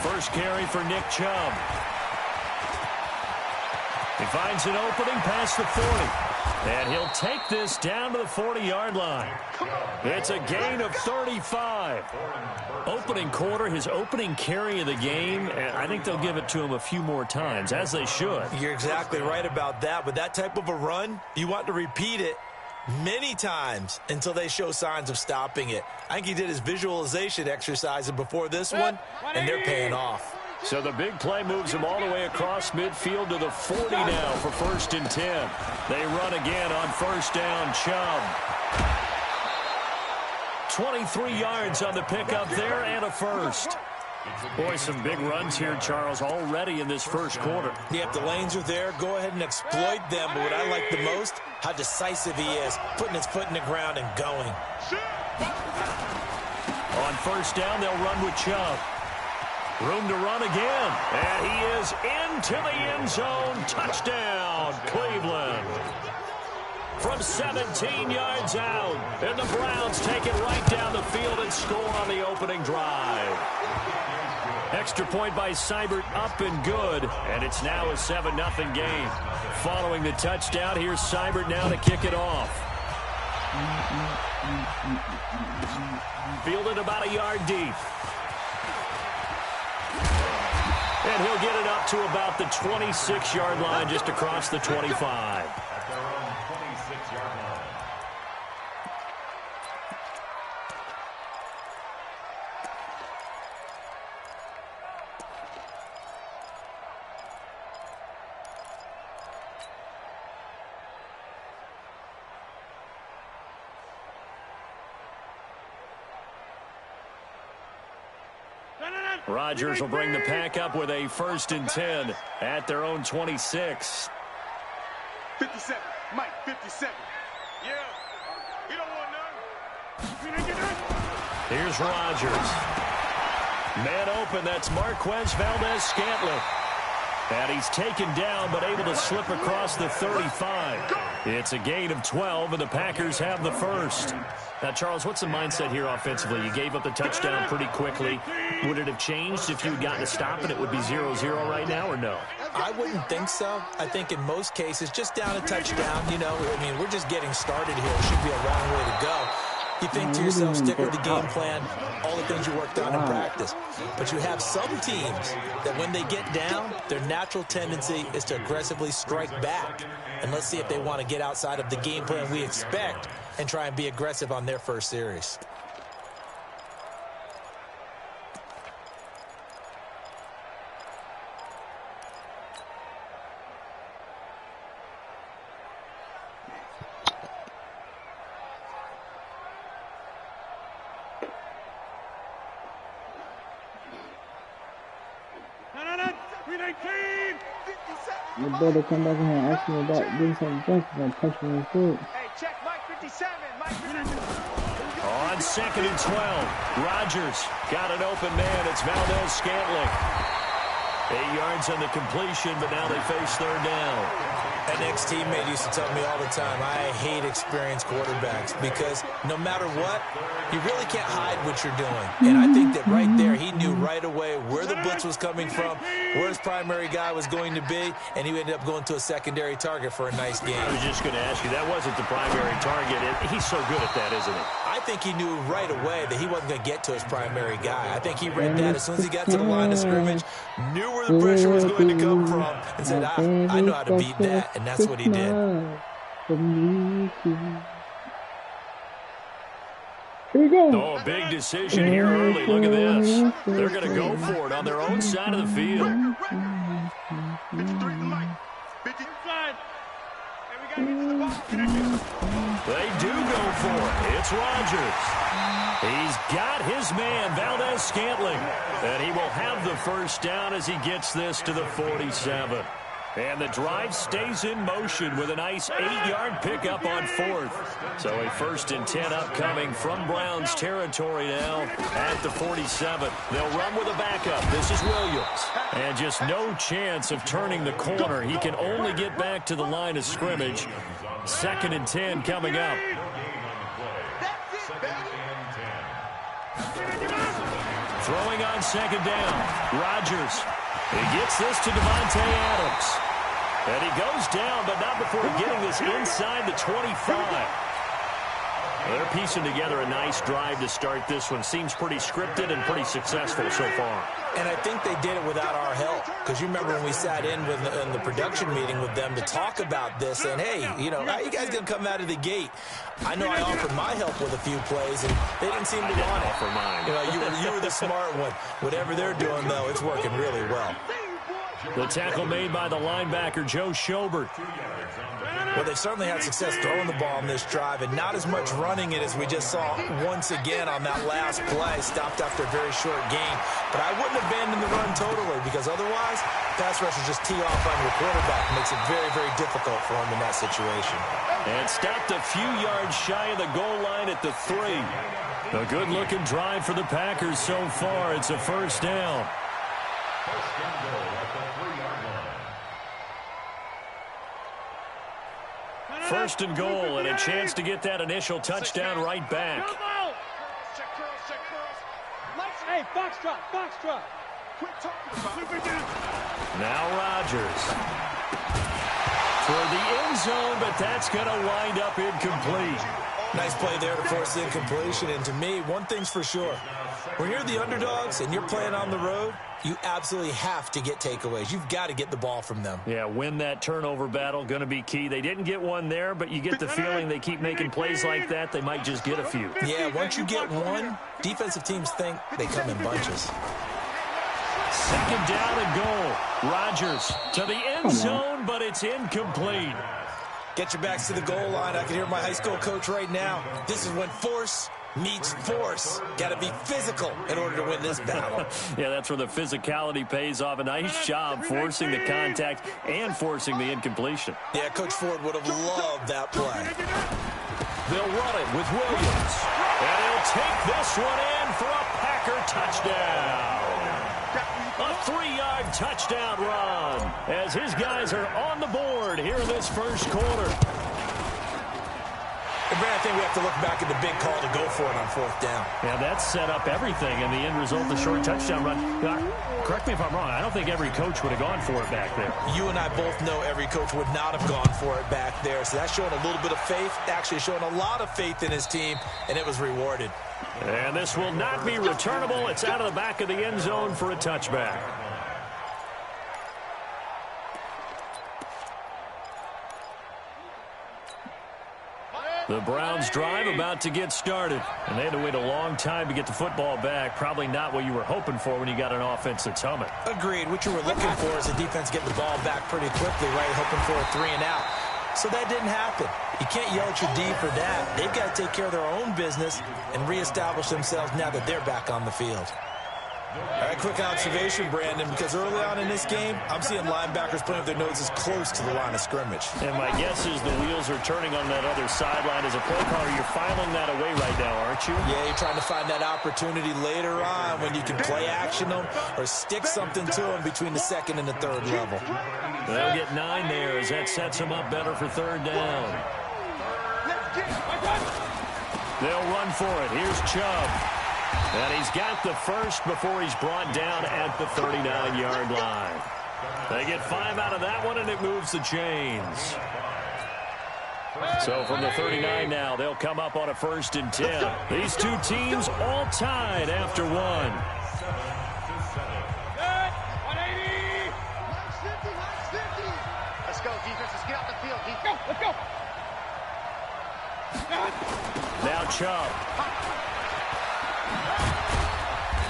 First carry for Nick Chubb. He finds an opening past the 40. And he'll take this down to the 40-yard line. It's a gain of 35. Opening quarter, his opening carry of the game, and I think they'll give it to him a few more times, as they should. You're exactly right about that. With that type of a run, you want to repeat it many times until they show signs of stopping it. I think he did his visualization exercise before this one, and they're paying off. So the big play moves him all the way across midfield to the 40 now for 1st and 10. They run again on 1st down. Chubb. 23 yards on the pickup there and a first. Boy, some big runs here, Charles, already in this first quarter. Yep, the lanes are there. Go ahead and exploit them. But what I like the most, how decisive he is, putting his foot in the ground and going. On 1st down, they'll run with Chubb. Room to run again. And he is into the end zone. Touchdown, Cleveland. From 17 yards out. And the Browns take it right down the field and score on the opening drive. Extra point by Seibert, up and good. And it's now a 7-0 game. Following the touchdown, here's Seibert now to kick it off. Fielded about a yard deep. And he'll get it up to about the 26-yard line, just across the 25. Rodgers will bring the pack up with a 1st and 10 at their own 26. 57, Mike, 57. Yeah, you don't want none. Here's Rodgers. Man open, that's Marquez Valdez-Scantling. And he's taken down, but able to slip across the 35. It's a gain of 12, and the Packers have the first. Now, Charles, what's the mindset here offensively? You gave up the touchdown pretty quickly. Would it have changed if you had gotten a stop and it would be 0-0 right now, or no? I wouldn't think so. I think in most cases, just down a touchdown, you know, I mean, we're just getting started here. It should be a long way to go. You think to yourself, stick with the game plan, all the things you worked on in practice. But you have some teams that when they get down, their natural tendency is to aggressively strike back. And let's see if they want to get outside of the game plan we expect and try and be aggressive on their first series. You better come back in here and ask me about doing something justice and punch me in the foot. Hey, check Mike 57. Mike 57. On 2nd and 12, Rodgers got an open man. It's Valdez-Scantling. 8 yards on the completion, but now they face 3rd down. An ex-teammate used to tell me all the time, I hate experienced quarterbacks because no matter what, you really can't hide what you're doing. And I think that right there, he knew right away where the blitz was coming from, where his primary guy was going to be, and he ended up going to a secondary target for a nice game. I was just going to ask you, that wasn't the primary target. He's so good at that, isn't he? I think he knew right away that he wasn't going to get to his primary guy. I think he read that as soon as he got to the line of scrimmage, knew where the pressure was going to come from, and said, I know how to beat that, and that's what he did. Here we go. Oh, a big decision here early. Look at this. They're going to go for it on their own side of the field. 53 Mike. 55. And we got to get to the ball. They do go for it. It's Rodgers. He's got his man, Valdez-Scantling. And he will have the first down as he gets this to the 47. And the drive stays in motion with a nice 8-yard pickup on 4th. So a 1st and 10 upcoming from Browns territory now at the 47. They'll run with a backup. This is Williams. And just no chance of turning the corner. He can only get back to the line of scrimmage. 2nd and 10 coming up. Throwing on second down. Rodgers. He gets this to Devontae Adams. And he goes down, but not before getting this inside the 25. They're piecing together a nice drive to start this one. Seems pretty scripted and pretty successful so far. And I think they did it without our help. Because you remember when we sat in the production meeting with them to talk about this. And, hey, you know, how you guys going to come out of the gate? I know I offered my help with a few plays, and they didn't seem to want it. Offer mine. You know, you were the smart one. Whatever they're doing, though, it's working really well. The tackle made by the linebacker, Joe Schobert. Well, they've certainly had success throwing the ball in this drive, and not as much running it as we just saw once again on that last play. Stopped after a very short gain. But I wouldn't abandon the run totally, because otherwise, pass rushers just tee off on your quarterback. It makes it very, very difficult for him in that situation. And stopped a few yards shy of the goal line at the 3. A good-looking drive for the Packers so far. It's a first down. First and goal, and a chance to get that initial touchdown right back. Hey, box drop. Now Rodgers. For the end zone, but that's going to wind up incomplete. Nice play there to force the incompletion. And to me, one thing's for sure. When you're the underdogs and you're playing on the road, you absolutely have to get takeaways. You've got to get the ball from them. Yeah, win that turnover battle, going to be key. They didn't get one there, but you get the feeling they keep making plays like that, they might just get a few. Yeah, once you get one, defensive teams think they come in bunches. Second down and goal. Rodgers to the end zone, but it's incomplete. Get your backs to the goal line. I can hear my high school coach right now. This is when force meets force. Got to be physical in order to win this battle. Yeah, that's where the physicality pays off. A nice job forcing the contact and forcing the incompletion. Yeah, Coach Ford would have loved that play. They'll run it with Williams. And he'll take this one in for a Packer touchdown. A 3-yard touchdown run as his guys are on the board here in this first quarter. And Brad, I think we have to look back at the big call to go for it on fourth down. Yeah, that set up everything, and the end result, the short touchdown run. Correct me if I'm wrong. I don't think every coach would have gone for it back there. You and I both know every coach would not have gone for it back there. So that's showing a little bit of faith, actually showing a lot of faith in his team, and it was rewarded. And this will not be returnable. It's out of the back of the end zone for a touchback. The Browns drive about to get started. And they had to wait a long time to get the football back. Probably not what you were hoping for when you got an offense that's humming. Agreed. What you were looking for is the defense getting the ball back pretty quickly, right? Hoping for a 3 and out. So that didn't happen. You can't yell at your D for that. They've got to take care of their own business and reestablish themselves now that they're back on the field. All right, quick observation, Brandon, because early on in this game, I'm seeing linebackers playing with their noses close to the line of scrimmage. And my guess is the wheels are turning on that other sideline. As a play caller, you're filing that away right now, aren't you? Yeah, you're trying to find that opportunity later on when you can play action them or stick something to them between the second and the third level. They'll get 9 there as that sets them up better for third down. They'll run for it. Here's Chubb. And he's got the first before he's brought down at the 39-yard line. They get 5 out of that one, and it moves the chains. So from the 39 now, they'll come up on a 1st and 10. These two teams all tied after 1. 180. Let's go, defense. Let's get out the field. Let's go. Now Chubb.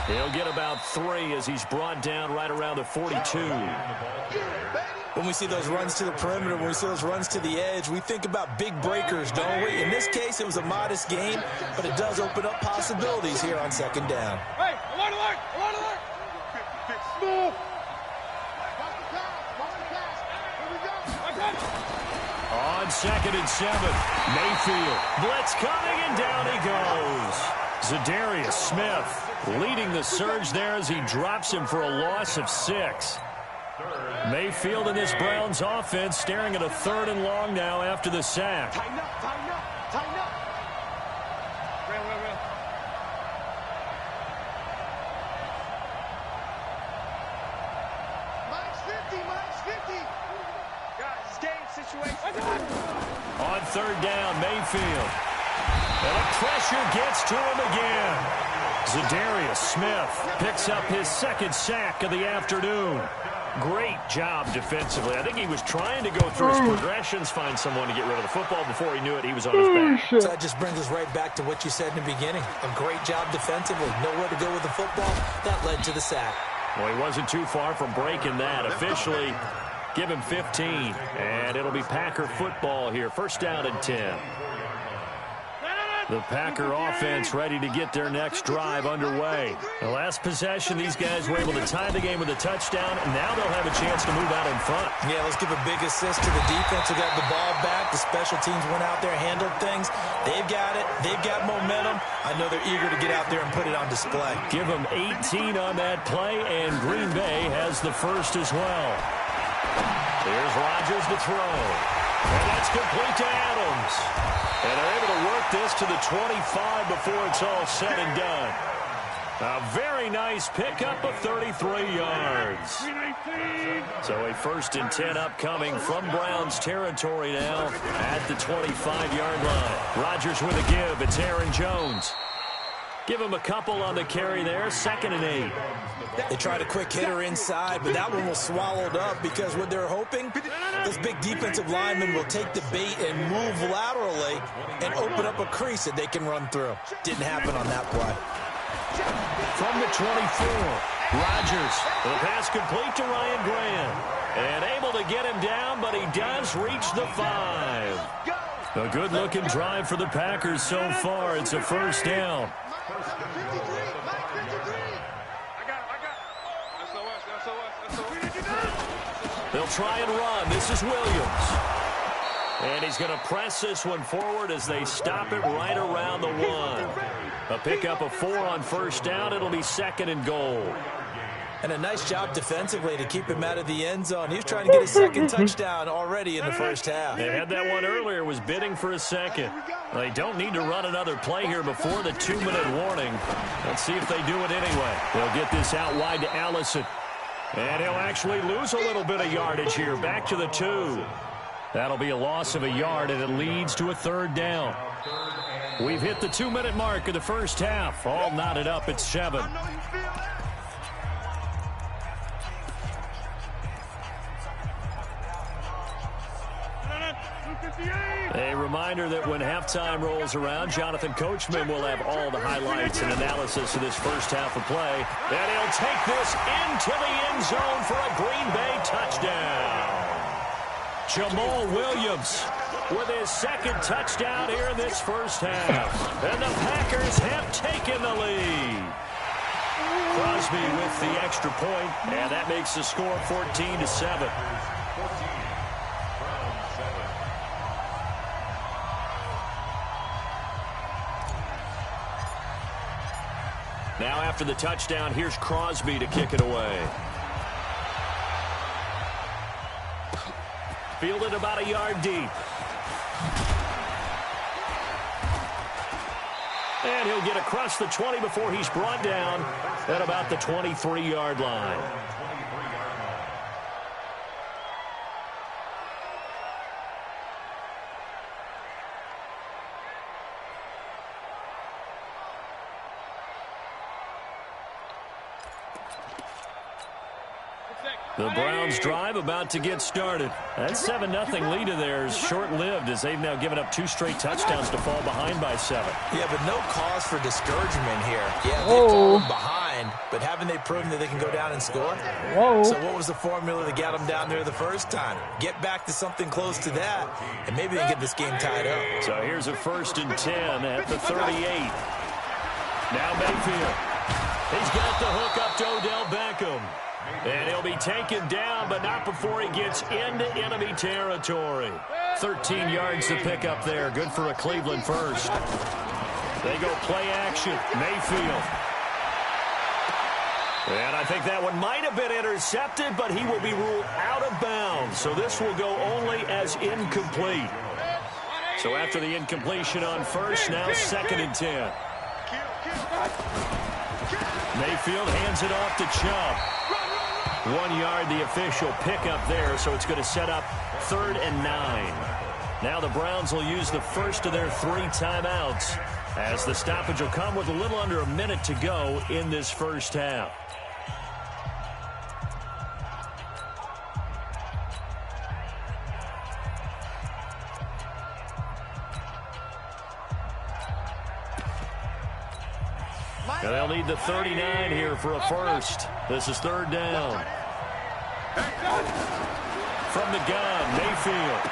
He'll get about 3 as he's brought down right around the 42. When we see those runs to the perimeter, when we see those runs to the edge, we think about big breakers, don't we? In this case, it was a modest gain, but it does open up possibilities here on second down. Hey, alert! Move! On 2nd and 7, Mayfield. Blitz coming, and down he goes. Zadarius Smith leading the surge there as he drops him for a loss of 6. Mayfield in this Browns offense staring at a 3rd and long now after the sack. Tighten up. Real. third down, Mayfield. And the pressure gets to him again. Zadarius Smith picks up his second sack of the afternoon. Great job defensively. I think he was trying to go through his progressions, find someone to get rid of the football. Before he knew it, he was on his back. So that just brings us right back to what you said in the beginning. A great job defensively. Nowhere to go with the football. That led to the sack. Well, he wasn't too far from breaking that. Officially, give him 15. And it'll be Packer football here. First down and 10. The Packer offense ready to get their next drive underway. The last possession, these guys were able to tie the game with a touchdown, and now they'll have a chance to move out in front. Yeah, let's give a big assist to the defense who got the ball back. The special teams went out there, handled things. They've got it. They've got momentum. I know they're eager to get out there and put it on display. Give them 18 on that play, and Green Bay has the first as well. Here's Rodgers to throw. And that's complete to Adams. And they're able to work this to the 25 before it's all said and done. A very nice pickup of 33 yards. So a 1st and 10 upcoming from Browns territory now at the 25-yard line. Rodgers with a give. It's Aaron Jones. Give him a couple on the carry there. 2nd and 8. They tried a quick hitter inside, but that one was swallowed up because what they're hoping, this big defensive lineman will take the bait and move laterally and open up a crease that they can run through. Didn't happen on that play. From the 24, Rodgers. The pass complete to Ryan Grant. And able to get him down, but he does reach the 5. A good-looking drive for the Packers so far. It's a first down. They'll try and run. This is Williams. And he's going to press this one forward as they stop it right around the 1. A pickup of 4 on first down. It'll be 2nd and goal. And a nice job defensively to keep him out of the end zone. He was trying to get his second touchdown already in the first half. They had that one earlier, was bidding for a second. They don't need to run another play here before the 2-minute warning. Let's see if they do it anyway. They'll get this out wide to Allison. And he'll actually lose a little bit of yardage here. Back to the 2. That'll be a loss of a yard, and it leads to a 3rd down. We've hit the 2-minute mark of the first half. All knotted up at 7. A reminder that when halftime rolls around, Jonathan Coachman will have all the highlights and analysis of this first half of play. And he'll take this into the end zone for a Green Bay touchdown. Jamal Williams with his 2nd touchdown here in this first half. And the Packers have taken the lead. Crosby with the extra point, and that makes the score 14-7. Now after the touchdown, here's Crosby to kick it away. Fielded about a yard deep. And he'll get across the 20 before he's brought down at about the 23-yard line. The Browns drive about to get started. That 7-0 lead of theirs short-lived as they've now given up 2 straight touchdowns to fall behind by 7. Yeah, but no cause for discouragement here. Yeah, they've fallen behind, but haven't they proven that they can go down and score? So what was the formula that got them down there the first time? Get back to something close to that, and maybe they can get this game tied up. So here's a 1st and 10 at the 38. Now Mayfield. He's got the hook up to Odell Beckham. And he'll be taken down, but not before he gets into enemy territory. 13 yards to pick up there. Good for a Cleveland first. They go play action. Mayfield. And I think that one might have been intercepted, but he will be ruled out of bounds. So this will go only as incomplete. So after the incompletion on first, now 2nd and 10. Mayfield hands it off to Chubb. 1 yard, the official pickup there, so it's going to set up 3rd and 9. Now the Browns will use the first of their 3 timeouts, as the stoppage will come with a little under a minute to go in this first half. And they'll need the 39 here for a first. This is 3rd down. From the gun, Mayfield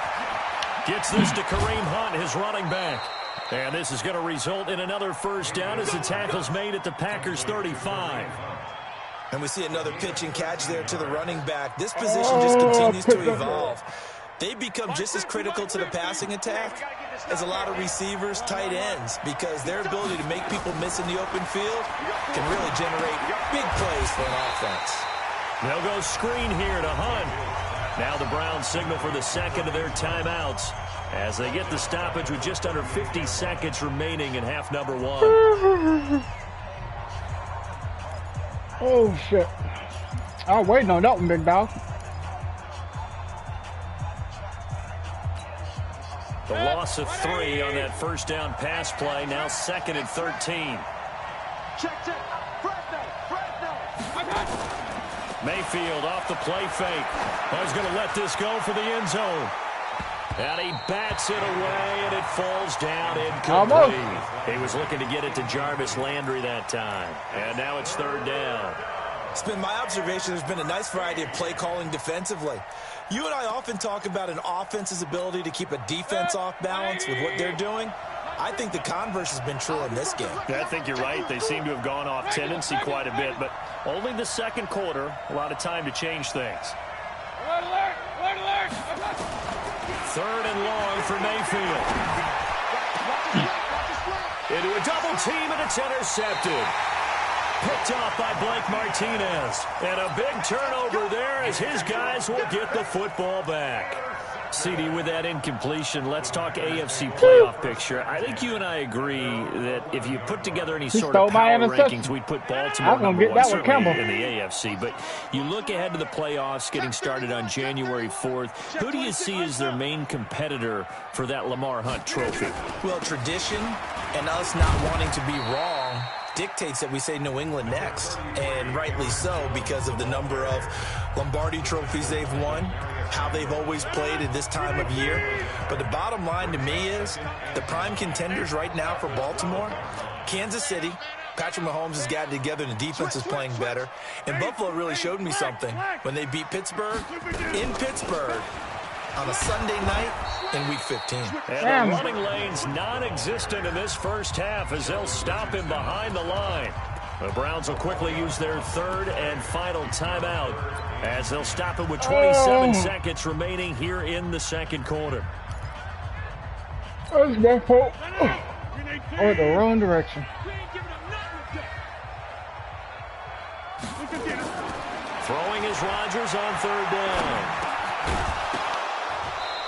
gets this to Kareem Hunt, his running back. And this is going to result in another first down as the tackle's made at the Packers' 35. And we see another pitch and catch there to the running back. This position just continues to evolve. They become just as critical to the passing attack as a lot of receivers, tight ends, because their ability to make people miss in the open field can really generate big plays for an offense. They'll go screen here to Hunt. Now the Browns signal for the second of their timeouts as they get the stoppage with just under 50 seconds remaining in half number 1. Oh, shit. I was waiting on that one, big dog. The loss of 3 on that first down pass play. Now 2nd and 13. Mayfield off the play fake. He's going to let this go for the end zone. And he bats it away, and it falls down incomplete. He was looking to get it to Jarvis Landry that time. And now it's 3rd down. It's been my observation there's been a nice variety of play calling defensively. You and I often talk about an offense's ability to keep a defense off balance with what they're doing. I think the converse has been true in this game. I think you're right. They seem to have gone off tendency quite a bit, but only the second quarter, a lot of time to change things. Alert! 3rd and long for Mayfield. Into a double team, and it's intercepted. Picked off by Blake Martinez. And a big turnover there as his guys will get the football back. CD, with that incompletion, let's talk AFC playoff picture. I think you and I agree that if you put together any sort of power rankings, we'd put Baltimore number 1 certainly in the AFC. But you look ahead to the playoffs getting started on January 4th. Who do you see as their main competitor for that Lamar Hunt trophy? Well, tradition and us not wanting to be wrong dictates that we say New England next, and rightly so because of the number of Lombardi trophies they've won, how they've always played at this time of year. But the bottom line to me is the prime contenders right now for Baltimore, Kansas City. Patrick Mahomes has gotten together and the defense is playing better. And Buffalo really showed me something when they beat Pittsburgh in Pittsburgh on a Sunday night in Week 15. And the running lane's non-existent in this first half as they'll stop him behind the line. The Browns will quickly use their 3rd and final timeout as they'll stop him with 27 seconds remaining here in the second quarter. That's my fault. Oh, the wrong direction. Throwing is Rodgers on 3rd down.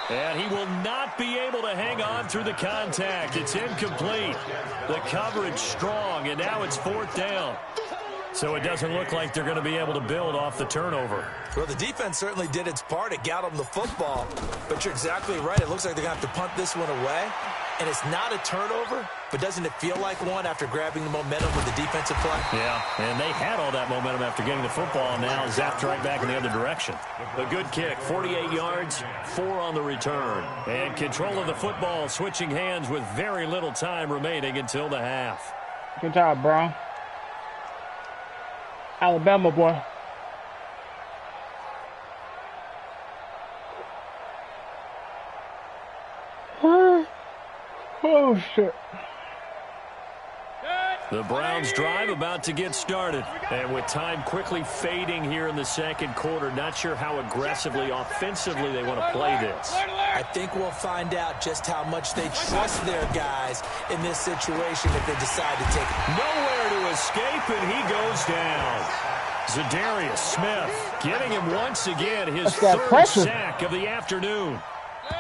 And he will not be able to hang on through the contact. It's incomplete. The coverage strong, and now it's 4th down. So it doesn't look like they're going to be able to build off the turnover. Well, the defense certainly did its part. It got them the football. But you're exactly right. It looks like they're going to have to punt this one away. And it's not a turnover, but doesn't it feel like one after grabbing the momentum with the defensive play? Yeah, and they had all that momentum after getting the football, and now zapped right back in the other direction. A good kick, 48 yards, 4 on the return. And control of the football switching hands with very little time remaining until the half. Good job, bro. Alabama boy. Oh, shit. The Browns drive about to get started. And with time quickly fading here in the second quarter, not sure how aggressively, offensively they want to play this. I think we'll find out just how much they trust their guys in this situation if they decide to take it. Nowhere to escape, and he goes down. Zadarius Smith getting him once again his 3rd sack of the afternoon.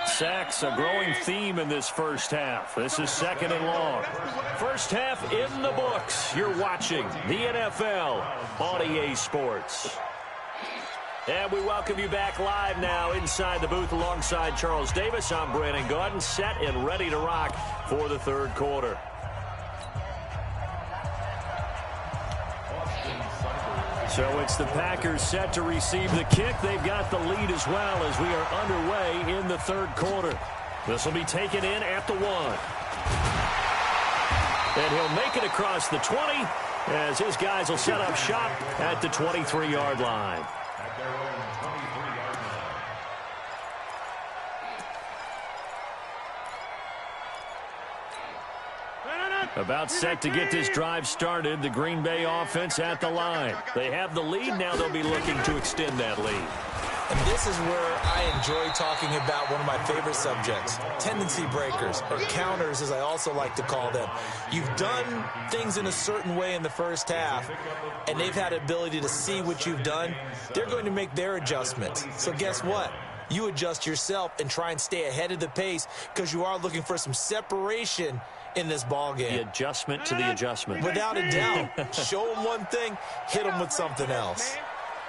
Sacks a growing theme in this first half. This is 2nd and long. First half in the books. You're watching the NFL on EA Sports. And we welcome you back live now inside the booth alongside Charles Davis. I'm Brandon Gaudin, set and ready to rock for the third quarter. So it's the Packers set to receive the kick. They've got the lead as well as we are underway in the third quarter. This will be taken in at the 1. And he'll make it across the 20 as his guys will set up shop at the 23-yard line. About set to get this drive started, the Green Bay offense at the line. They have the lead. Now they'll be looking to extend that lead. And this is where I enjoy talking about one of my favorite subjects, tendency breakers, or counters as I also like to call them. You've done things in a certain way in the first half, and they've had the ability to see what you've done. They're going to make their adjustments. So guess what? You adjust yourself and try and stay ahead of the pace because you are looking for some separation in this ball game. The adjustment to the adjustment. Without a doubt. Show them one thing, hit them with something else.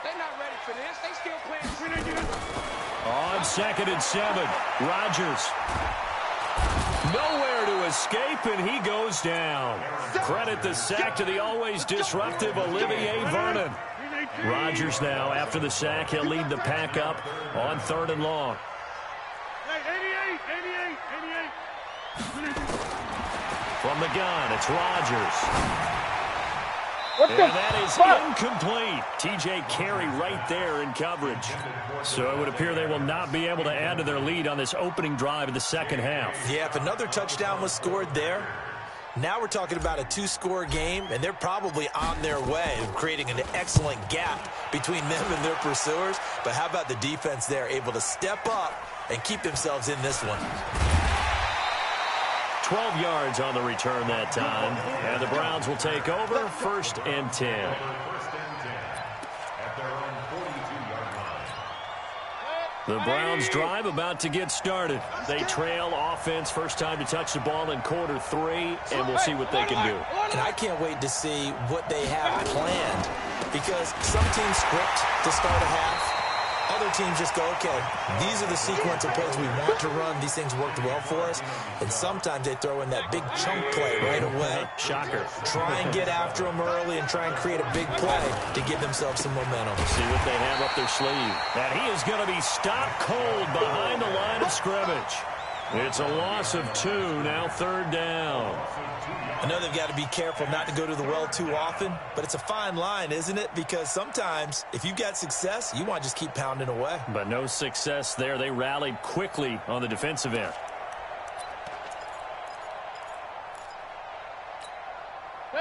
They're not ready for this. They still playing. On 2nd and 7, Rodgers. Nowhere to escape, and he goes down. Credit the sack to the always disruptive Olivier Vernon. Rodgers now, after the sack, he'll lead the pack up on 3rd and long. 88. From the gun, it's Rodgers. And that is incomplete. T.J. Carey right there in coverage. So it would appear they will not be able to add to their lead on this opening drive of the second half. Yeah, if another touchdown was scored there, now we're talking about a 2-score game, and they're probably on their way of creating an excellent gap between them and their pursuers. But how about the defense there, able to step up and keep themselves in this one? 12 yards on the return that time. And the Browns will take over 1st and 10. The Browns drive about to get started. They trail offense, first time to touch the ball in quarter 3, and we'll see what they can do. And I can't wait to see what they have planned, because some teams script to start a half. Other teams just go, okay, these are the sequence of plays we want to run. These things worked well for us. And sometimes they throw in that big chunk play right away. Shocker. Try and get after them early and try and create a big play to give themselves some momentum. See what they have up their sleeve. And he is going to be stopped cold behind the line of scrimmage. It's a loss of 2, now 3rd down. I know they've got to be careful not to go to the well too often, but it's a fine line, isn't it? Because sometimes if you've got success, you want to just keep pounding away. But no success there. They rallied quickly on the defensive end.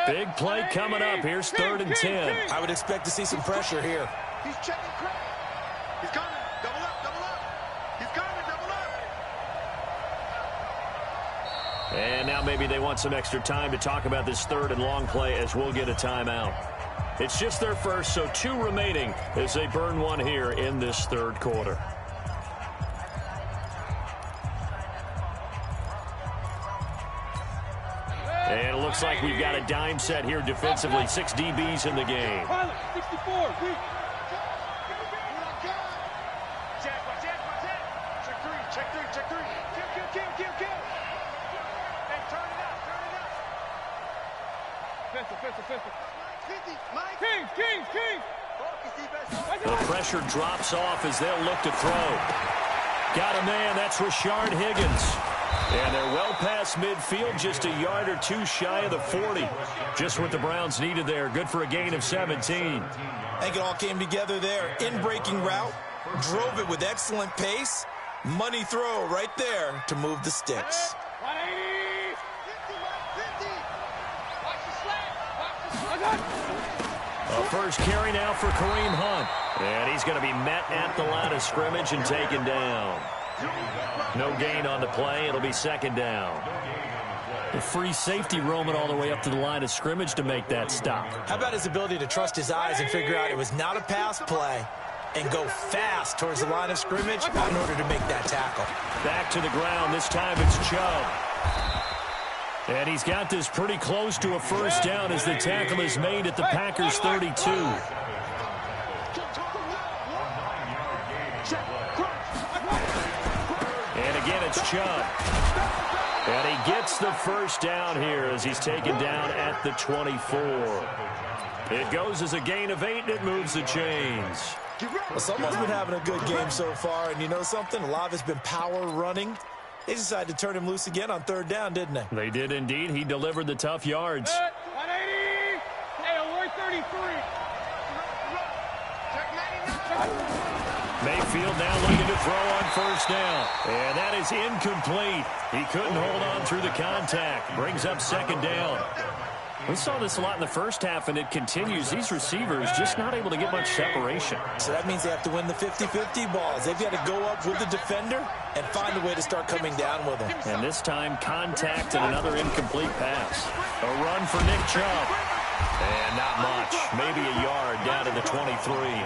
Big play coming up. Here's 3rd and 10. I would expect to see some pressure here. He's checking credit. He's coming. Double up, double up. He's coming, double up. And now maybe they want some extra time to talk about this 3rd and long play as we'll get a timeout. It's just their first, so 2 remaining as they burn one here in this 3rd quarter. And it looks like we've got a dime set here defensively. 6 DBs in the game. 64. Check three. Kill. Hey, turn it up. Pistol. King. The pressure drops off as they'll look to throw. Got a man, that's Rashard Higgins. And they're well past midfield, just a yard or 2 shy of the 40. Just what the Browns needed there. Good for a gain of 17. I think it all came together there. In-breaking route, drove it with excellent pace. Money throw right there to move the sticks. 180. 50. Watch the slant. A first carry now for Kareem Hunt. And he's going to be met at the line of scrimmage and taken down. No gain on the play. It'll be 2nd down. The free safety roaming all the way up to the line of scrimmage to make that stop. How about his ability to trust his eyes and figure out it was not a pass play and go fast towards the line of scrimmage in order to make that tackle. Back to the ground. This time it's Chubb. And he's got this pretty close to a first down as the tackle is made at the Packers' 32. It's Chubb. And he gets the first down here as he's taken down at the 24. It goes as a gain of 8, and it moves the chains. Well, someone's been having a good game so far, and you know something? A lot of it's been power running. They decided to turn him loose again on 3rd down, didn't they? They did indeed. He delivered the tough yards. 180. Hey, 133. Mayfield now looking to throw on first down. And that is incomplete. He couldn't hold on through the contact. Brings up 2nd down. We saw this a lot in the first half, and it continues. These receivers just not able to get much separation. So that means they have to win the 50-50 balls. They've got to go up with the defender and find a way to start coming down with them. And this time, contact and another incomplete pass. A run for Nick Chubb. And not much. Maybe a yard down to the 23.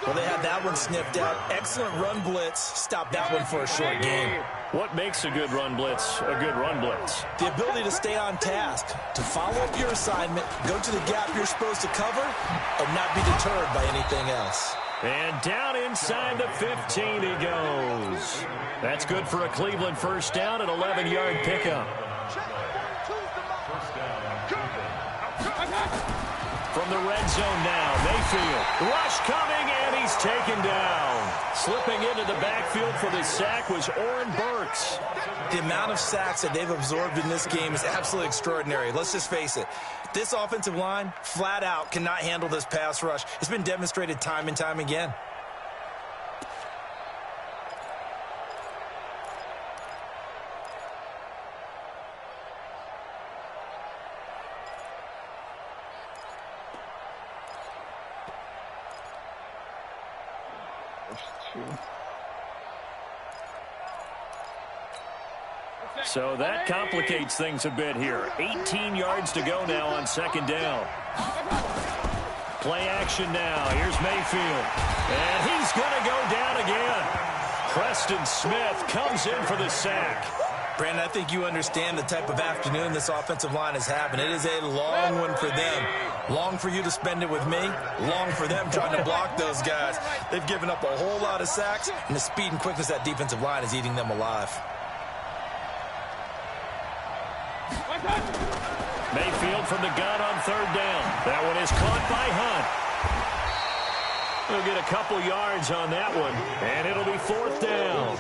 Well, they had that one sniffed out. Excellent run blitz. Stop that one for a short game. What makes a good run blitz a good run blitz? The ability to stay on task, to follow up your assignment, go to the gap you're supposed to cover, and not be deterred by anything else. And down inside the 15 he goes. That's good for a Cleveland first down, an 11-yard pickup. From the red zone now, Mayfield. Rush coming, and he's taken down. Slipping into the backfield for the sack was Oren Burks. The amount of sacks that they've absorbed in this game is absolutely extraordinary. Let's just face it. This offensive line, flat out, cannot handle this pass rush. It's been demonstrated time and time again. So that complicates things a bit here. 18 yards to go now on 2nd down. Play action now. Here's Mayfield. And he's going to go down again. Preston Smith comes in for the sack. Brandon, I think you understand the type of afternoon this offensive line is having. It is a long one for them. Long for you to spend it with me. Long for them trying to block those guys. They've given up a whole lot of sacks, and the speed and quickness of that defensive line is eating them alive. Mayfield from the gun on 3rd down. That one is caught by Hunt. He'll get a couple yards on that one, and it'll be 4th down.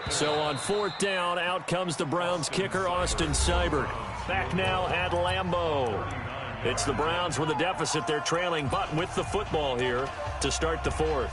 So on 4th down, out comes the Browns kicker, Austin Seibert. Back now at Lambeau. It's the Browns with a deficit. They're trailing, but with the football here to start the 4th.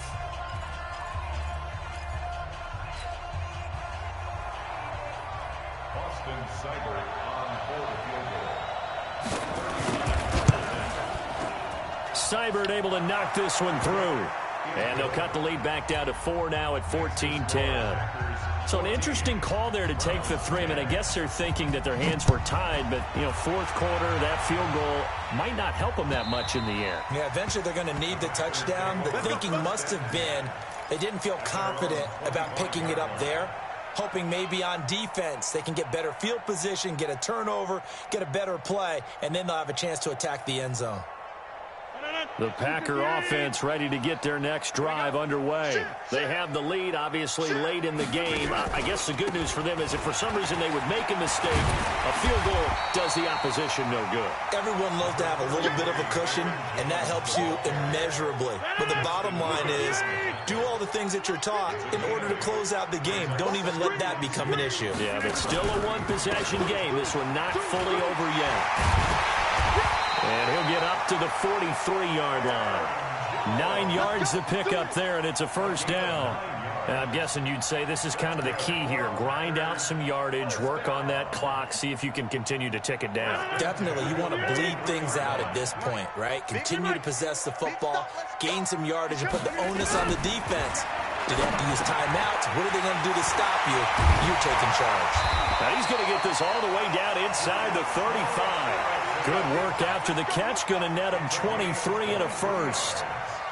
Seibert able to knock this one through. And they'll cut the lead back down to 4 now at 14-10. So an interesting call there to take the 3. I mean, I guess they're thinking that their hands were tied, but, you know, 4th quarter, that field goal might not help them that much in the air. Yeah, eventually they're going to need the touchdown. The thinking must have been they didn't feel confident about picking it up there, hoping maybe on defense they can get better field position, get a turnover, get a better play, and then they'll have a chance to attack the end zone. The Packer offense ready to get their next drive underway. They have the lead, obviously, late in the game. I guess the good news for them is if for some reason they would make a mistake, a field goal does the opposition no good. Everyone loves to have a little bit of a cushion, and that helps you immeasurably. But the bottom line is, do all the things that you're taught in order to close out the game. Don't even let that become an issue. Yeah, but still a one-possession game. This one not fully over yet. And he'll get up to the 43-yard line. 9 yards to pick up there, and it's a first down. And I'm guessing you'd say this is kind of the key here. Grind out some yardage, work on that clock, see if you can continue to tick it down. Definitely. You want to bleed things out at this point, right? Continue to possess the football, gain some yardage, and put the onus on the defense. Do they have to use timeouts? What are they going to do to stop you? You're taking charge. Now he's going to get this all the way down inside the 35. Good work after the catch. Going to net him 23 and a first.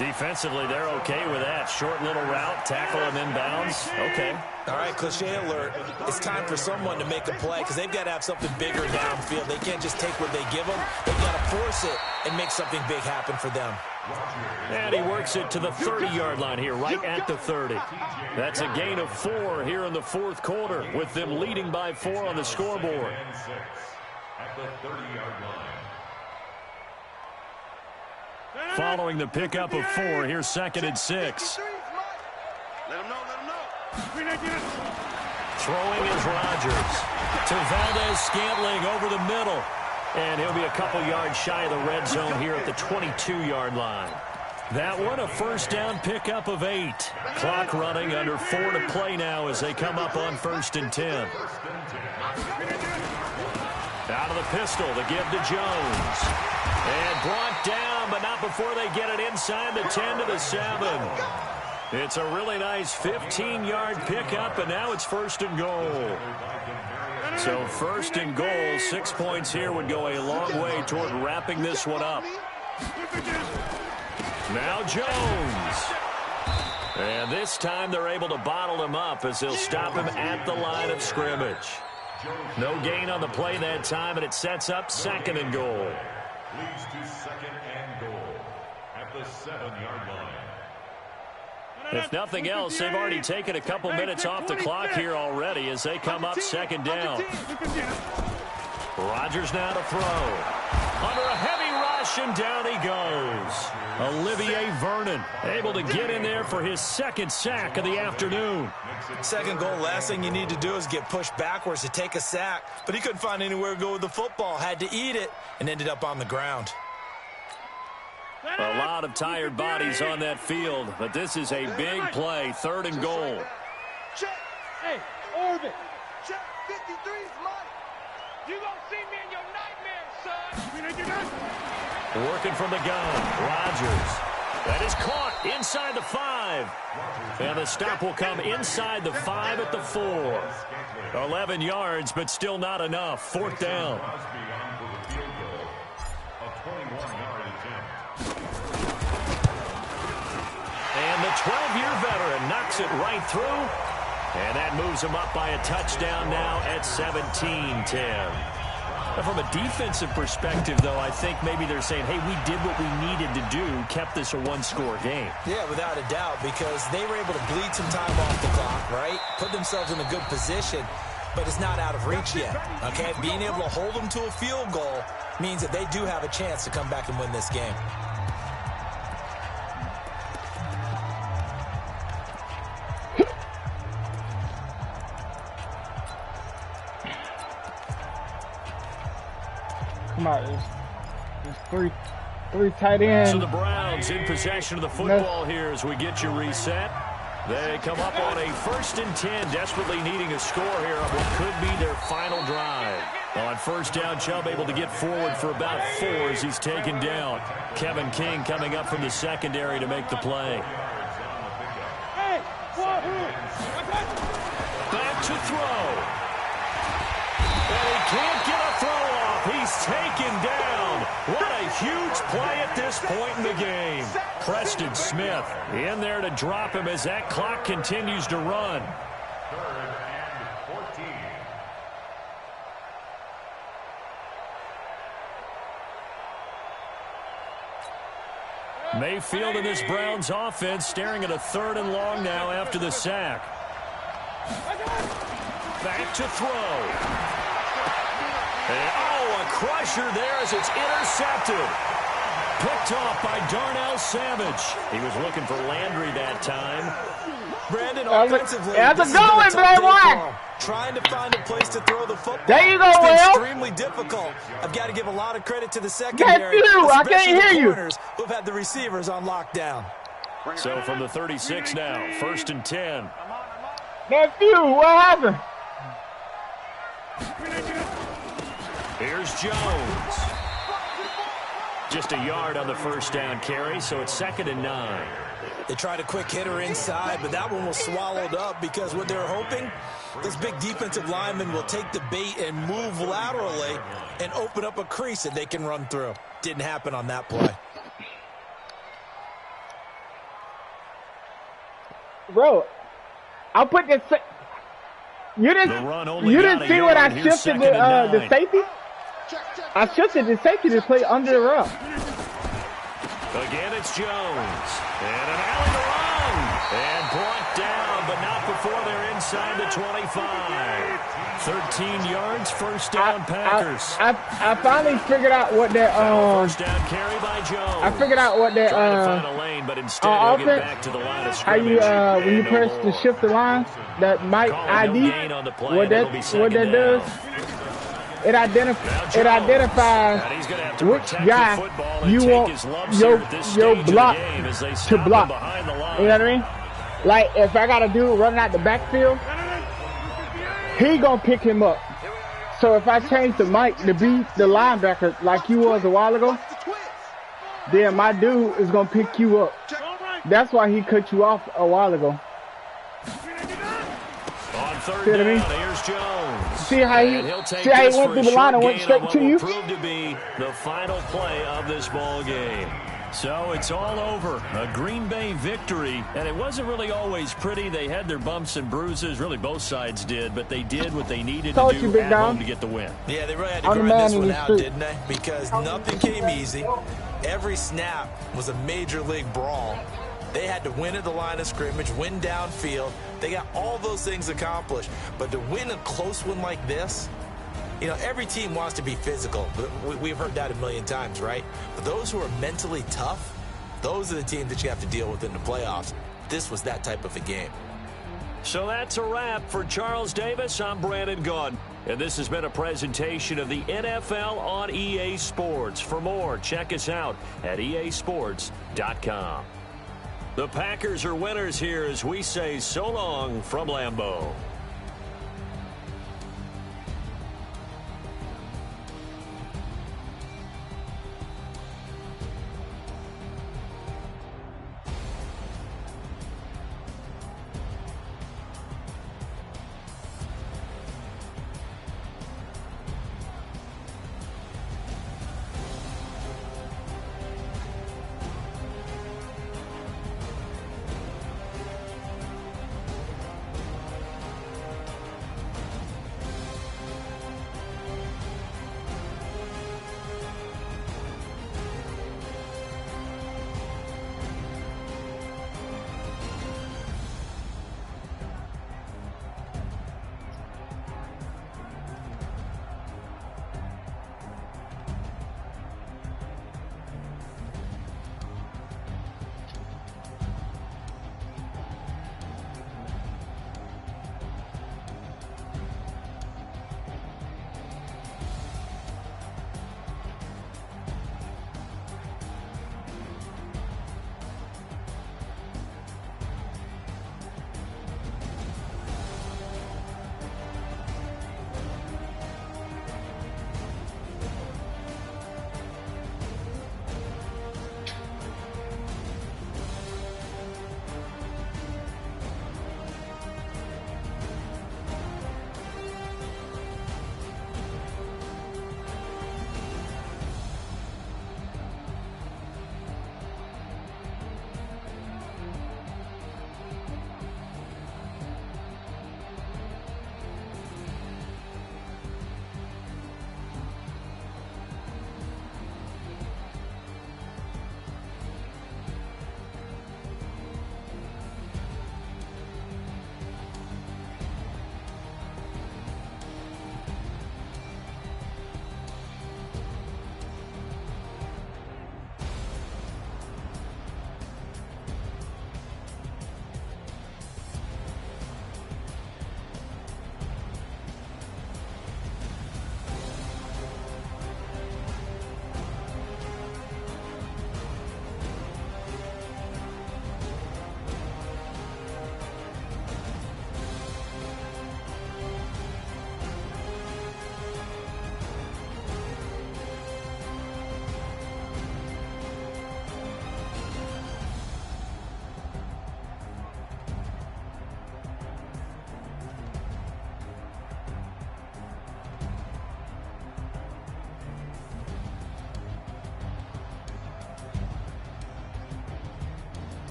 Defensively, they're okay with that. Short little route, tackle him inbounds. Okay. All right, cliche alert. It's time for someone to make a play because they've got to have something bigger downfield. They can't just take what they give them. They've got to force it and make something big happen for them. And he works it to the 30-yard line here, right at the 30. That's a gain of 4 here in the fourth quarter, with them leading by 4 on the scoreboard. At the 30-yard line. Following the pickup of 4, here's 2nd and 6. Let him know, let him know. Throwing is Rodgers to Valdez-Scantling over the middle. And he'll be a couple yards shy of the red zone here at the 22-yard line. That one, a first down pickup of 8. Clock running, under 4 to play now as they come up on 1st and 10. Out of the pistol, the give to Jones. And brought down, but not before they get it inside the 10 to the 7. It's a really nice 15-yard pickup, and now it's 1st and goal. So 1st and goal, 6 points here would go a long way toward wrapping this one up. Now Jones. And this time they're able to bottle him up as they'll stop him at the line of scrimmage. No gain on the play that time, and it sets up 2nd and goal. Leads to 2nd and goal at the 7-yard line. If nothing else, they've already taken a couple minutes off the clock here already as they come up 2nd down. Rodgers now to throw. Under a heavy rush, and down he goes. Olivier Vernon able to get in there for his 2nd sack of the afternoon. 2nd goal, last thing you need to do is get pushed backwards to take a sack. But he couldn't find anywhere to go with the football. Had to eat it and ended up on the ground. A lot of tired bodies on that field, but this is a big play, 3rd and goal. Check. Hey, orbit. Check. 53's mine. You gonna see me in your nightmares, son. Working from the gun, Rodgers. That is caught inside the 5. And the stop will come inside the 5 at the 4. 11 yards, but still not enough. 4th down. And the 12-year veteran knocks it right through. And that moves him up by a touchdown now at 17-10. From a defensive perspective, though, I think maybe they're saying, hey, we did what we needed to do, kept this a one-score game. Yeah, without a doubt, because they were able to bleed some time off the clock, right? Put themselves in a good position, but it's not out of reach yet, okay? Being able to hold them to a field goal means that they do have a chance to come back and win this game. Come on, there's three tight ends. So the Browns in possession of the football here as we get you reset. They come up on a 1st and 10, desperately needing a score here on what could be their final drive. On 1st down, Chubb able to get forward for about 4 as he's taken down. Kevin King coming up from the secondary to make the play. Back to throw. And he can't get a throw off. He's taken down. What a huge play at this point in the game. Preston Smith in there to drop him as that clock continues to run. 3rd and 14. Mayfield and this Browns offense staring at a 3rd and long now after the sack. Back to throw. And, oh, a crusher there as it's intercepted. Picked off by Darnell Savage. He was looking for Landry that time. Brandon, offensively, how's it going, Brad? Trying to find a place to throw the football. There you go, It's been Will. extremely difficult. I've got to give a lot of credit to the secondary. Nephew, I can't especially hear the you. corners who've had the receivers on lockdown. So from the 36 now, 1st and 10. Nephew, what happened? Here's Jones. Just a yard on the 1st down carry, so it's 2nd and 9. They tried a quick hitter inside, but that one was swallowed up because what they're hoping, this big defensive lineman will take the bait and move laterally and open up a crease that they can run through. Didn't happen on that play. Bro, I put this. You didn't see what I shifted the safety? I shifted the safety to play under the rough. Again, it's Jones. And an alley to run. And brought down, but not before they're inside the 25. 13 yards, first down, Packers. I finally figured out what that first down carry by Jones. I figured out what that trying to find a lane, but instead he'll get back to the line of scrimmage. When you press the shift the line, that might ID, what that does, it identifies which guy you want your block to block. You know what I mean? Like if I got a dude running out the backfield, he gonna pick him up. So if I change the mic to be the linebacker like you was a while ago, then my dude is gonna pick you up. That's why he cut you off a while ago. On third down, here's Jones. See how he went through the line and went straight to you? Proved to be the final play of this ball game. So it's all over. A Green Bay victory, and it wasn't really always pretty. They had their bumps and bruises. Really, both sides did, but they did what they needed to do at home to get the win. Yeah, they really had to grind this one out, didn't they? Because nothing came easy. Every snap was a major league brawl. They had to win at the line of scrimmage, win downfield. They got all those things accomplished. But to win a close one like this, you know, every team wants to be physical. We've heard that a million times, right? But those who are mentally tough, those are the teams that you have to deal with in the playoffs. This was that type of a game. So that's a wrap for Charles Davis. I'm Brandon Gaudin. And this has been a presentation of the NFL on EA Sports. For more, check us out at easports.com. The Packers are winners here as we say so long from Lambeau.